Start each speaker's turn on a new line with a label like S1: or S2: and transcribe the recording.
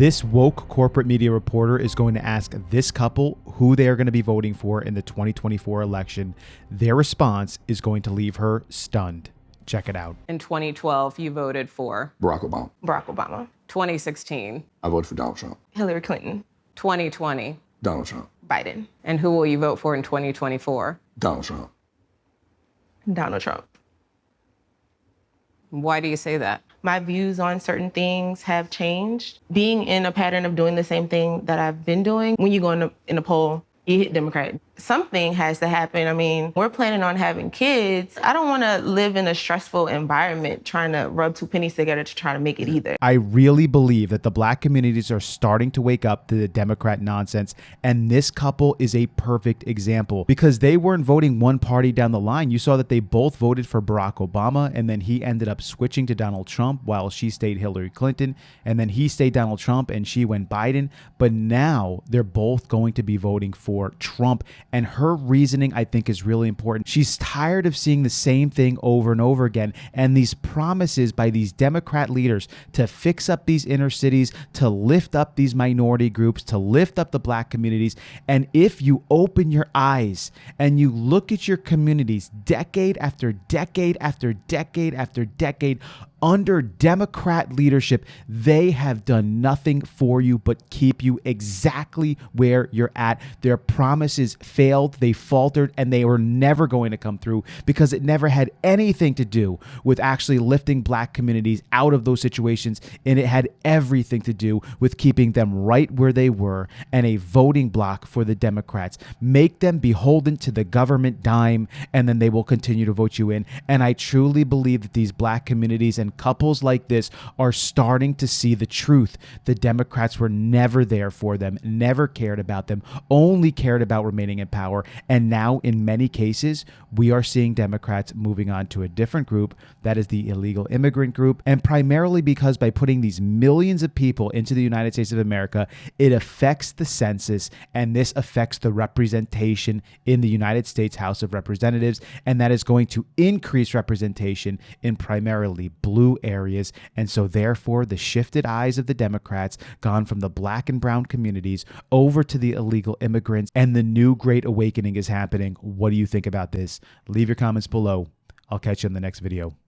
S1: This woke corporate media reporter is going to ask this couple who they are going to be voting for in the 2024 election. Their response is going to leave her stunned. Check it out.
S2: In 2012, you voted for
S3: Barack Obama.
S4: Barack Obama.
S2: 2016.
S3: I voted for Donald Trump.
S4: Hillary Clinton.
S2: 2020.
S3: Donald Trump.
S4: Biden.
S2: And who will you vote for in 2024?
S3: Donald Trump.
S4: Donald Trump.
S2: Why do you say that?
S4: My views on certain things have changed. Being in a pattern of doing the same thing that I've been doing, when you go in a poll, you hit Democrat. Something has to happen. I mean, we're planning on having kids. I don't want to live in a stressful environment trying to rub two pennies together to try to make it either.
S1: I really believe that the black communities are starting to wake up to the Democrat nonsense, and this couple is a perfect example because they weren't voting one party down the line. You saw that they both voted for Barack Obama, and then he ended up switching to Donald Trump while she stayed Hillary Clinton, and then he stayed Donald Trump and she went Biden. But now they're both going to be voting for Trump. And her reasoning, I think, is really important. She's tired of seeing the same thing over and over again. And these promises by these Democrat leaders to fix up these inner cities, to lift up these minority groups, to lift up the black communities. And if you open your eyes and you look at your communities decade after decade after decade after decade, under Democrat leadership, they have done nothing for you but keep you exactly where you're at. Their promises failed, they faltered, and they were never going to come through because it never had anything to do with actually lifting black communities out of those situations. And it had everything to do with keeping them right where they were and a voting block for the Democrats. Make them beholden to the government dime, and then they will continue to vote you in. And I truly believe that these black communities and couples like this are starting to see the truth. The Democrats were never there for them, never cared about them, only cared about remaining in power. And now in many cases, we are seeing Democrats moving on to a different group, that is the illegal immigrant group. And primarily because by putting these millions of people into the United States of America, it affects the census, and this affects the representation in the United States House of Representatives. And that is going to increase representation in primarily blue areas. And so therefore the shifted eyes of the Democrats gone from the black and brown communities over to the illegal immigrants, and the new great awakening is happening. What do you think about this? Leave your comments below. I'll catch you in the next video.